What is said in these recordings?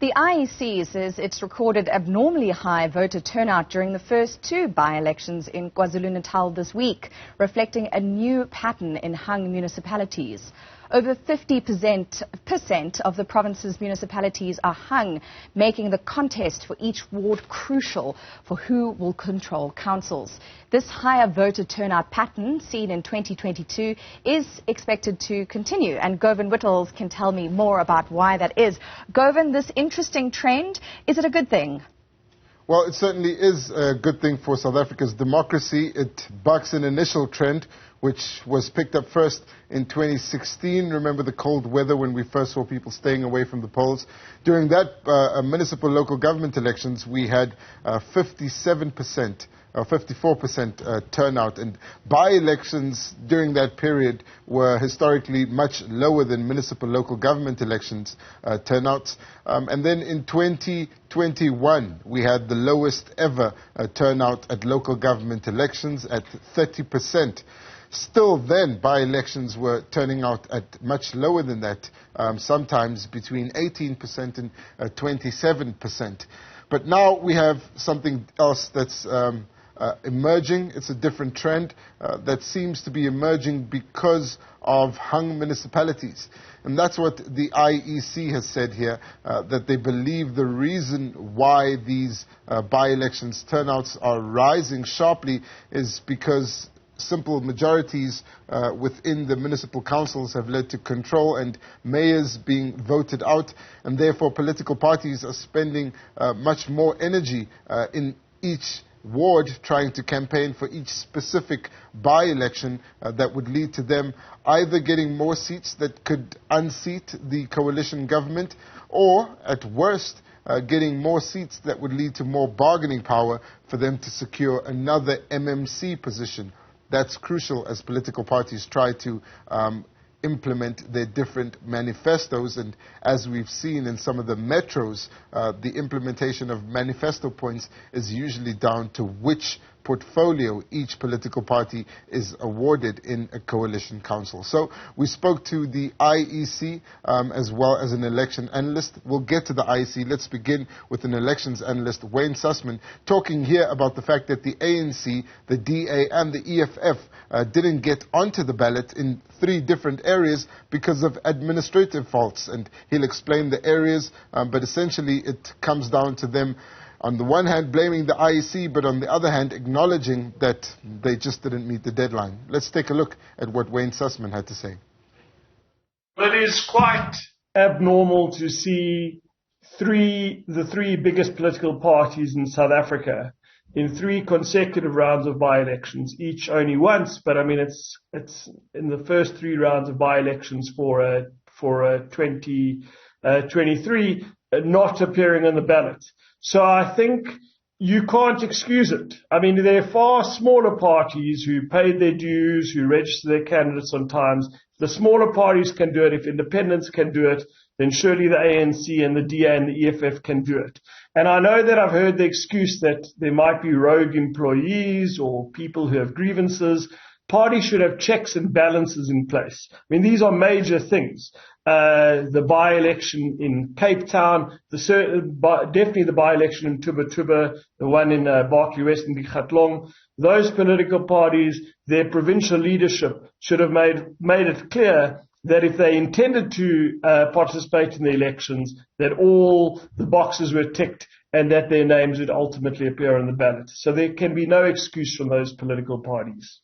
The IEC says it's recorded abnormally high voter turnout during the first two by-elections in KwaZulu-Natal this week, reflecting a new pattern in hung municipalities. Over 50% of the province's municipalities are hung, making the contest for each ward crucial for who will control councils. This higher voter turnout pattern, seen in 2022, is expected to continue, and Govan Whittles can tell me more about why that is. Govan, this interesting trend, is it a good thing? Well, it certainly is a good thing for South Africa's democracy. It bucks an initial trend which was picked up first in 2016. Remember the cold weather when we first saw people staying away from the polls? During that municipal local government elections, we had 57%. 54% turnout, and by-elections during that period were historically much lower than municipal local government elections turnouts. And then in 2021, we had the lowest ever turnout at local government elections at 30%. Still then, by-elections were turning out at much lower than that, sometimes between 18% and 27%. But now we have something else that's emerging. It's a different trend that seems to be emerging because of hung municipalities. And that's what the IEC has said here, that they believe the reason why these by-elections turnouts are rising sharply is because simple majorities within the municipal councils have led to control and mayors being voted out, and therefore political parties are spending much more energy in each ward trying to campaign for each specific by-election that would lead to them either getting more seats that could unseat the coalition government, or at worst getting more seats that would lead to more bargaining power for them to secure another MMC position. That's crucial as political parties try to implement their different manifestos, and as we've seen in some of the metros, the implementation of manifesto points is usually down to which portfolio each political party is awarded in a coalition council. So we spoke to the IEC as well as an election analyst. We'll get to the IEC. Let's begin with an elections analyst, Wayne Sussman, talking here about the fact that the ANC, the DA and the EFF didn't get onto the ballot in 3 different areas because of administrative faults. And he'll explain the areas, but essentially it comes down to them on the one hand blaming the IEC, but on the other hand acknowledging that they just didn't meet the deadline. Let's take a look at what Wayne Sussman had to say. It is quite abnormal to see the three biggest political parties in South Africa in 3 consecutive rounds of by-elections, each only once, but I mean it's in the first 3 rounds of by-elections for 2023 not appearing on the ballot. So I think you can't excuse it. I mean, there are far smaller parties who paid their dues, who register their candidates on times. The smaller parties can do it. If independents can do it, then surely the ANC and the DA and the EFF can do it. And I know that I've heard the excuse that there might be rogue employees or people who have grievances. Parties should have checks and balances in place. I mean, these are major things. The by-election in Cape Town, definitely the by-election in Tuba, the one in Berkeley West and Gikhatlong. Those political parties, their provincial leadership should have made it clear that if they intended to participate in the elections, that all the boxes were ticked and that their names would ultimately appear on the ballot. So there can be no excuse from those political parties.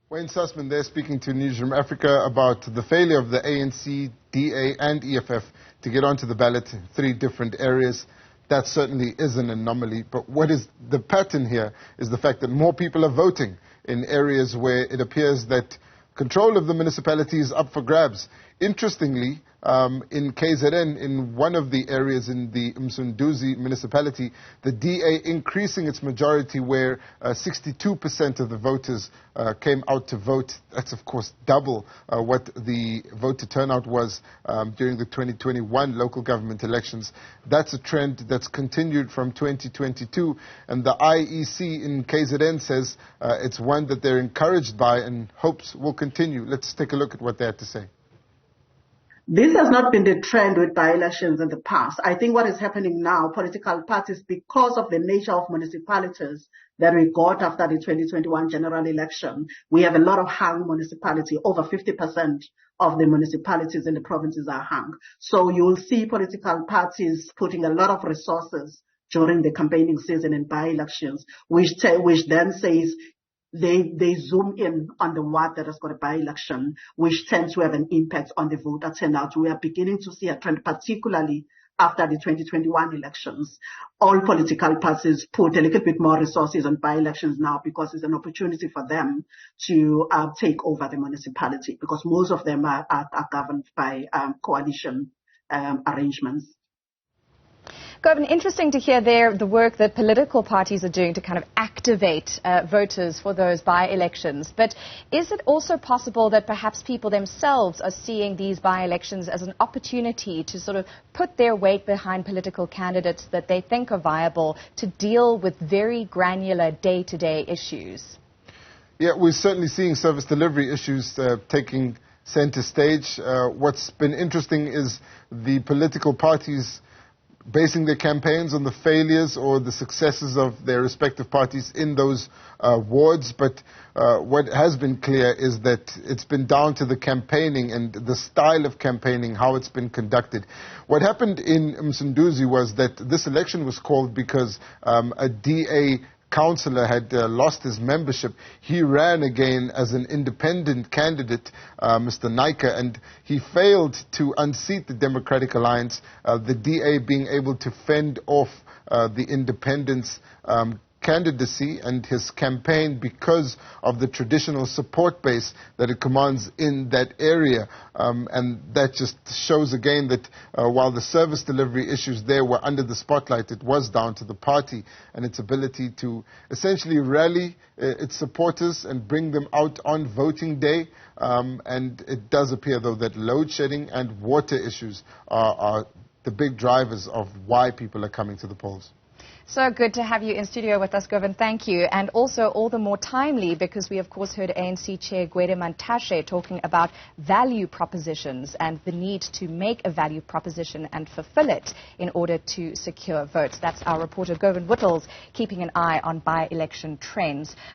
Wayne Sussman there speaking to Newzroom Afrika about the failure of the ANC, DA and EFF to get onto the ballot in 3 different areas. That certainly is an anomaly. But what is the pattern here is the fact that more people are voting in areas where it appears that control of the municipality is up for grabs. Interestingly, in KZN, in one of the areas in the Msunduzi municipality, the DA increasing its majority where 62% of the voters came out to vote. That's, of course, double what the voter turnout was during the 2021 local government elections. That's a trend that's continued from 2022, and the IEC in KZN says it's one that they're encouraged by and hopes will continue. Let's take a look at what they had to say. This has not been the trend with by-elections in the past. I think what is happening now, political parties, because of the nature of municipalities that we got after the 2021 general election, we have a lot of hung municipality. Over 50% of the municipalities in the provinces are hung. So you will see political parties putting a lot of resources during the campaigning season in by-elections, which then says they zoom in on the ward that has got a by-election, which tends to have an impact on the voter turnout. We are beginning to see a trend, particularly after the 2021 elections. All political parties put a little bit more resources on by-elections now because it's an opportunity for them to take over the municipality, because most of them are governed by coalition arrangements. Govan, interesting to hear there the work that political parties are doing to kind of activate voters for those by-elections. But is it also possible that perhaps people themselves are seeing these by-elections as an opportunity to sort of put their weight behind political candidates that they think are viable to deal with very granular day-to-day issues? Yeah, we're certainly seeing service delivery issues taking center stage. What's been interesting is the political parties basing their campaigns on the failures or the successes of their respective parties in those wards. But what has been clear is that it's been down to the campaigning and the style of campaigning, how it's been conducted. What happened in Msunduzi was that this election was called because a DA councillor had lost his membership. He ran again as an independent candidate, Mr. Naika, and he failed to unseat the Democratic Alliance, the DA being able to fend off the independent's candidacy and his campaign because of the traditional support base that it commands in that area. And that just shows again that while the service delivery issues there were under the spotlight, it was down to the party and its ability to essentially rally its supporters and bring them out on voting day. And it does appear, though, that load shedding and water issues are the big drivers of why people are coming to the polls. So good to have you in studio with us, Govan. Thank you. And also all the more timely because we, of course, heard ANC Chair Gwede Mantashe talking about value propositions and the need to make a value proposition and fulfill it in order to secure votes. That's our reporter, Govan Whittles, keeping an eye on by-election trends.